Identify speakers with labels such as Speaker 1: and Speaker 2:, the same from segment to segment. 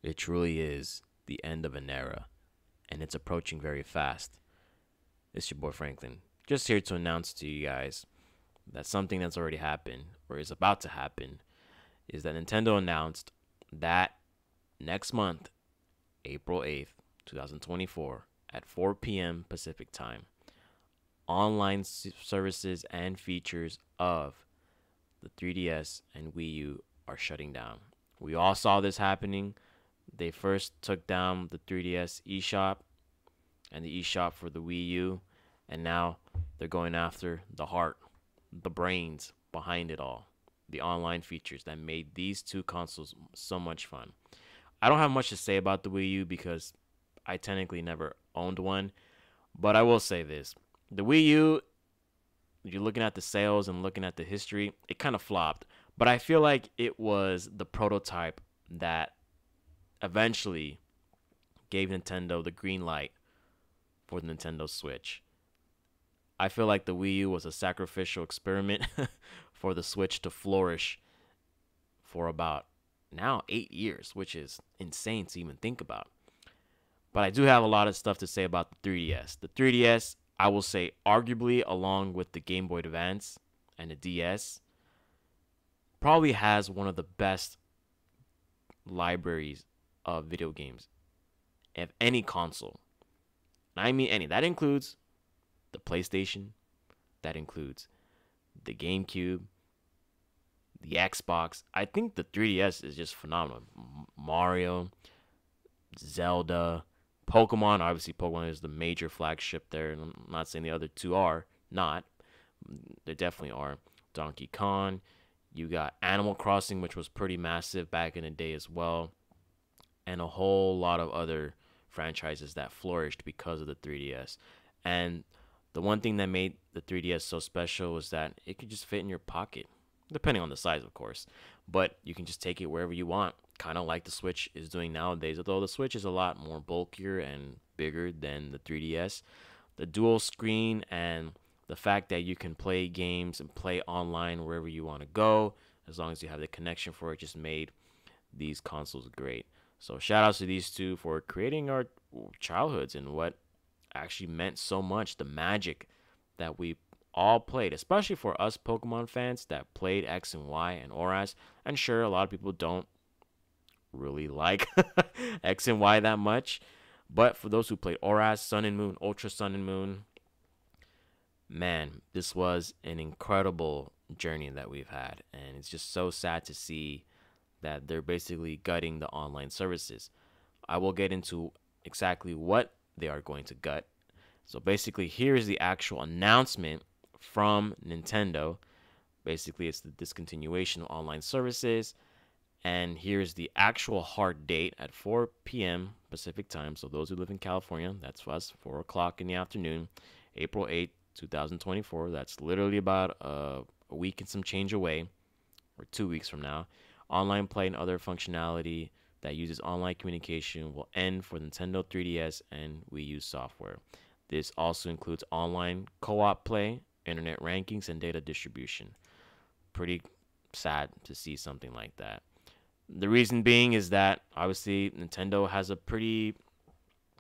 Speaker 1: It truly is the end of an era, and it's approaching very fast. It's your boy Franklin, just here to announce to you guys that something that's already happened, or is about to happen, is that Nintendo announced that next month, April 8th, 2024, at 4 p.m. Pacific Time, online services and features of the 3DS and Wii U are shutting down. We all saw this happening. They first took down the 3DS eShop and the eShop for the Wii U, and now they're going after the heart, the brains behind it all, the online features that made these two consoles so much fun. I don't have much to say about the Wii U because I technically never owned one, but I will say this. The Wii U, you're looking at the sales and looking at the history, it kind of flopped. But I feel like it was the prototype that eventually gave Nintendo the green light for the Nintendo Switch. I feel like the Wii U was a sacrificial experiment for the Switch to flourish for about now 8 years, which is insane to even think about. But I do have a lot of stuff to say about the 3DS. The 3DS, I will say, arguably, along with the Game Boy Advance and the DS, probably has one of the best libraries of video games of any console. And I mean any. That includes the PlayStation, that includes the GameCube, the Xbox. I think the 3DS is just phenomenal. Mario, Zelda, Pokemon. Obviously, Pokemon is the major flagship there. And I'm not saying the other two are not. They definitely are. Donkey Kong. You got Animal Crossing, which was pretty massive back in the day as well. And a whole lot of other franchises that flourished because of the 3DS. And the one thing that made the 3DS so special was that it could just fit in your pocket, depending on the size, of course. But you can just take it wherever you want, kind of like the Switch is doing nowadays. Although the Switch is a lot more bulkier and bigger than the 3DS. The dual screen and the fact that you can play games and play online wherever you want to go, as long as you have the connection for it, just made these consoles great. So shout outs to these two for creating our childhoods and what actually meant so much. The magic that we all played, especially for us Pokemon fans that played X and Y and ORAS. And sure, a lot of people don't really like X and Y that much. But for those who played ORAS, Sun and Moon, Ultra Sun and Moon, man, this was an incredible journey that we've had. And it's just so sad to see that they're basically gutting the online services. I will get into exactly what they are going to gut. So basically, here's the actual announcement from Nintendo. Basically, it's the discontinuation of online services. And here's the actual hard date at 4 p.m. Pacific time. So those who live in California, that's us, 4 o'clock in the afternoon, April 8th, 2024. That's literally about a week and some change away, or 2 weeks from now. Online play and other functionality that uses online communication will end for Nintendo 3DS and Wii U software. This also includes online co-op play, internet rankings, and data distribution. Pretty sad to see something like that. The reason being is that obviously Nintendo has a pretty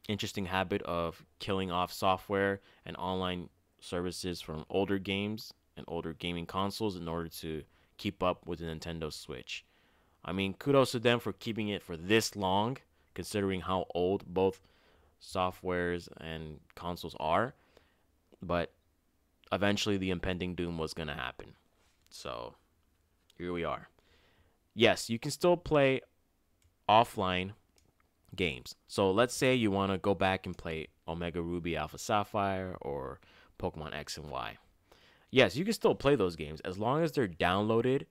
Speaker 1: interesting habit of killing off software and online services from older games and older gaming consoles in order to keep up with the Nintendo Switch. I mean, kudos to them for keeping it for this long, considering how old both softwares and consoles are. But eventually, the impending doom was going to happen. So, here we are. Yes, you can still play offline games. So, let's say you want to go back and play Omega Ruby Alpha Sapphire or Pokemon X and Y. Yes, you can still play those games as long as they're downloaded.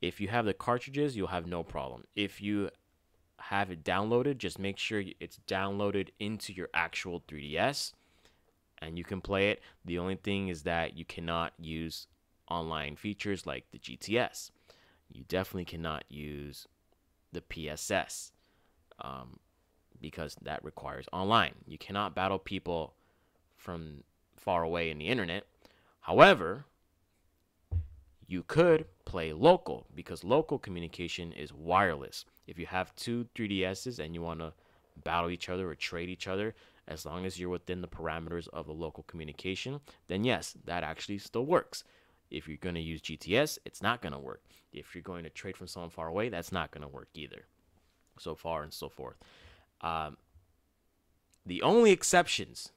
Speaker 1: If you have the cartridges, you'll have no problem. If you have it downloaded, just make sure it's downloaded into your actual 3DS and you can play it. The only thing is that you cannot use online features like the GTS. You definitely cannot use the PSS because that requires online. You cannot battle people from far away in the internet. However, You could play local because local communication is wireless. If you have two 3DSs and you want to battle each other or trade each other, as long as you're within the parameters of a local communication, then yes, that actually still works. If you're going to use GTS, it's not going to work. If you're going to trade from someone far away, that's not going to work either. So far and so forth. The only exceptions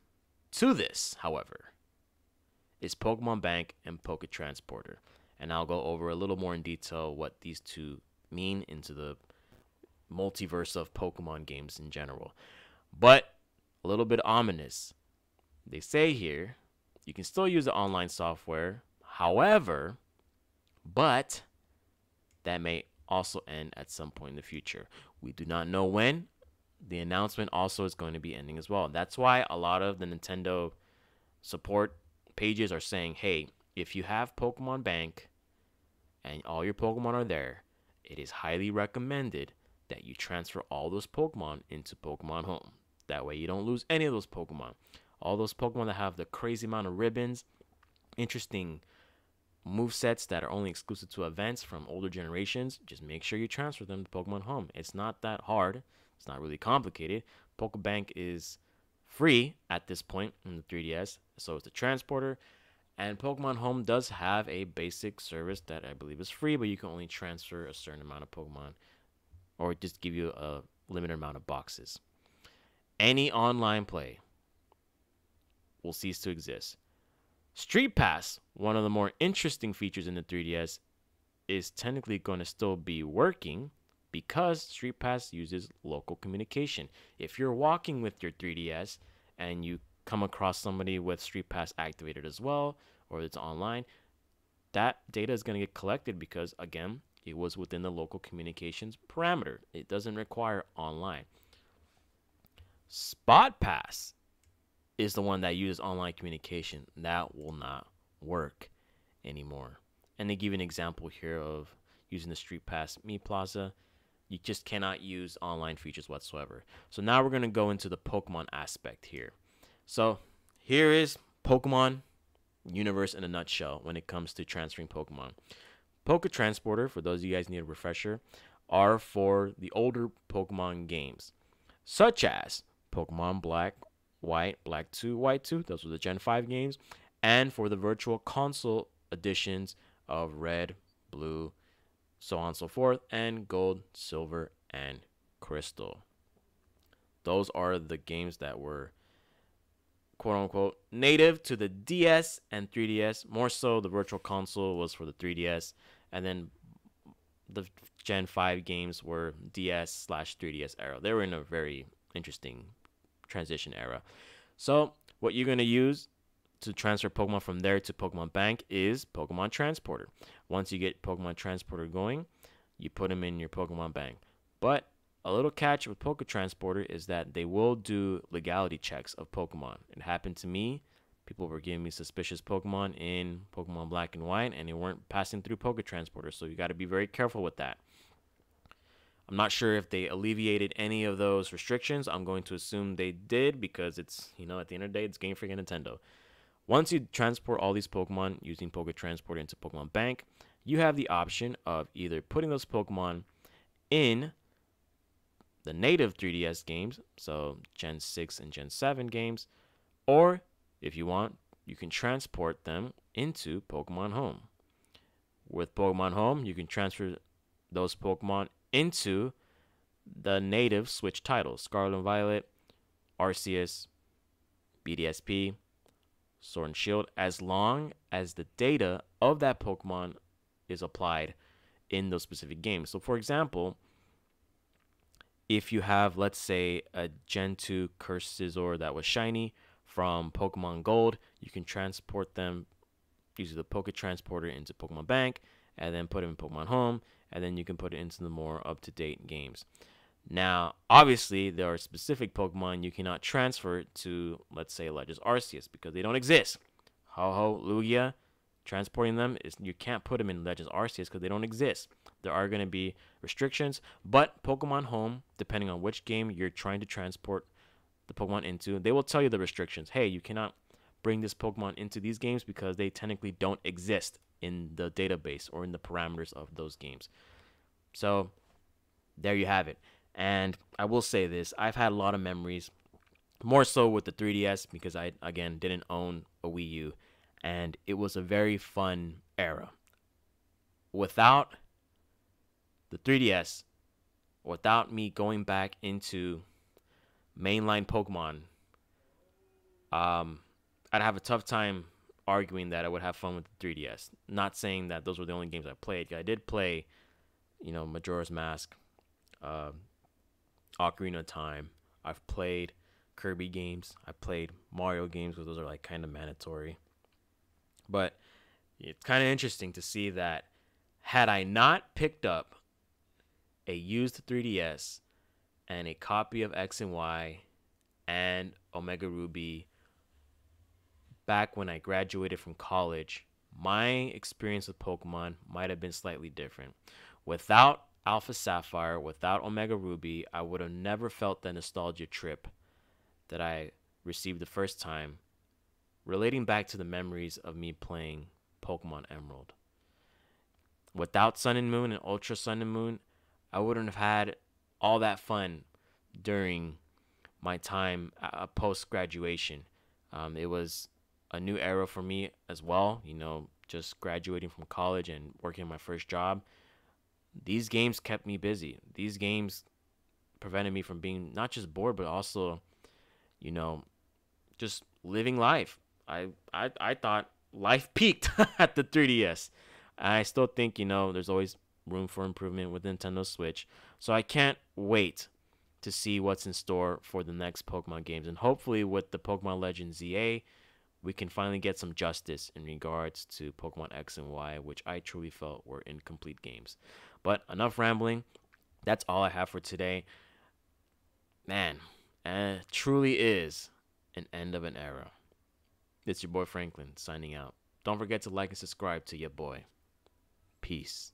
Speaker 1: to this, however, is Pokemon Bank and Poke Transporter. And I'll go over a little more in detail what these two mean into the multiverse of Pokemon games in general. But a little bit ominous. They say here you can still use the online software, however, but that may also end at some point in the future. We do not know when. The announcement also is going to be ending as well. That's why a lot of the Nintendo support pages are saying, hey, if you have Pokemon Bank and all your Pokemon are there, it is highly recommended that you transfer all those Pokemon into Pokemon Home. That way you don't lose any of those Pokemon. All those Pokemon that have the crazy amount of ribbons, interesting movesets that are only exclusive to events from older generations, just make sure you transfer them to Pokemon Home. It's not that hard. It's not really complicated. Pokebank is free at this point in the 3DS, so it's the transporter. And Pokemon Home does have a basic service that I believe is free, but you can only transfer a certain amount of Pokemon or just give you a limited amount of boxes. Any online play will cease to exist. Street Pass, one of the more interesting features in the 3DS, is technically going to still be working because Street Pass uses local communication. If you're walking with your 3DS and you come across somebody with Street Pass activated as well, or it's online, that data is going to get collected because, again, it was within the local communications parameter. It doesn't require online. Spot Pass is the one that uses online communication. That will not work anymore. And they give an example here of using the Street Pass Me Plaza. You just cannot use online features whatsoever. So now we're going to go into the Pokemon aspect here. So here is Pokemon universe in a nutshell when it comes to transferring Pokemon. Poke Transporter, for those of you guys need a refresher, are for the older Pokemon games, such as Pokemon Black, White, Black 2, White 2. Those were the Gen 5 games. And for the Virtual Console editions of Red, Blue, so on and so forth, and Gold, Silver, and Crystal. Those are the games that were quote-unquote native to the DS and 3DS. More so, the Virtual Console was for the 3DS, and then the Gen 5 games were DS/3DS era. They were in a very interesting transition era. So what you're going to use to transfer Pokemon from there to Pokemon Bank is Pokemon Transporter. Once you get Pokemon Transporter going, you put them in your Pokemon Bank. But a little catch with Poke Transporter is that they will do legality checks of Pokemon. It happened to me. People were giving me suspicious Pokemon in Pokemon Black and White, and they weren't passing through Poke Transporter. So you got to be very careful with that. I'm not sure if they alleviated any of those restrictions. I'm going to assume they did because it's, at the end of the day, it's Game Freak and Nintendo. Once you transport all these Pokemon using Poke Transporter into Pokemon Bank, you have the option of either putting those Pokemon in the native 3DS games, so Gen 6 and Gen 7 games, or if you want, you can transport them into Pokemon Home. With Pokemon Home, you can transfer those Pokemon into the native Switch titles, Scarlet and Violet, Arceus, BDSP, Sword and Shield, as long as the data of that Pokemon is applied in those specific games. So for example, if you have, let's say, a Gen 2 Cursed Scizor that was shiny from Pokemon Gold, you can transport them using the Poke Transporter into Pokemon Bank, and then put them in Pokemon Home, and then you can put it into the more up-to-date games. Now, obviously, there are specific Pokemon you cannot transfer to, let's say, Legends Arceus, because they don't exist. Ho-Ho, Lugia, transporting them, you can't put them in Legends Arceus because they don't exist. There are going to be restrictions, but Pokemon Home, depending on which game you're trying to transport the Pokemon into, they will tell you the restrictions. Hey, you cannot bring this Pokemon into these games because they technically don't exist in the database or in the parameters of those games. So there you have it. And I will say this, I've had a lot of memories, more so with the 3DS because I, again, didn't own a Wii U. And it was a very fun era. Without the 3DS, without me going back into mainline Pokemon, um, I'd have a tough time arguing that I would have fun with the 3DS. Not saying that those were the only games I played. I did play, Majora's Mask, uh, Ocarina of Time. I've played Kirby games. I played Mario games because those are like kind of mandatory. But it's kind of interesting to see that had I not picked up a used 3DS and a copy of X and Y and Omega Ruby back when I graduated from college, my experience with Pokemon might have been slightly different. Without Alpha Sapphire, without Omega Ruby, I would have never felt the nostalgia trip that I received the first time, relating back to the memories of me playing Pokemon Emerald. Without Sun and Moon and Ultra Sun and Moon, I wouldn't have had all that fun during my time post graduation. It was a new era for me as well, just graduating from college and working my first job. These games kept me busy. These games prevented me from being not just bored, but also, you know, just living life. I thought life peaked at the 3DS. I still think, there's always room for improvement with Nintendo Switch. So I can't wait to see what's in store for the next Pokemon games. And hopefully with the Pokemon Legends ZA, we can finally get some justice in regards to Pokemon X and Y, which I truly felt were incomplete games. But enough rambling. That's all I have for today. Man, it truly is an end of an era. It's your boy Franklin signing out. Don't forget to like and subscribe to your boy. Peace.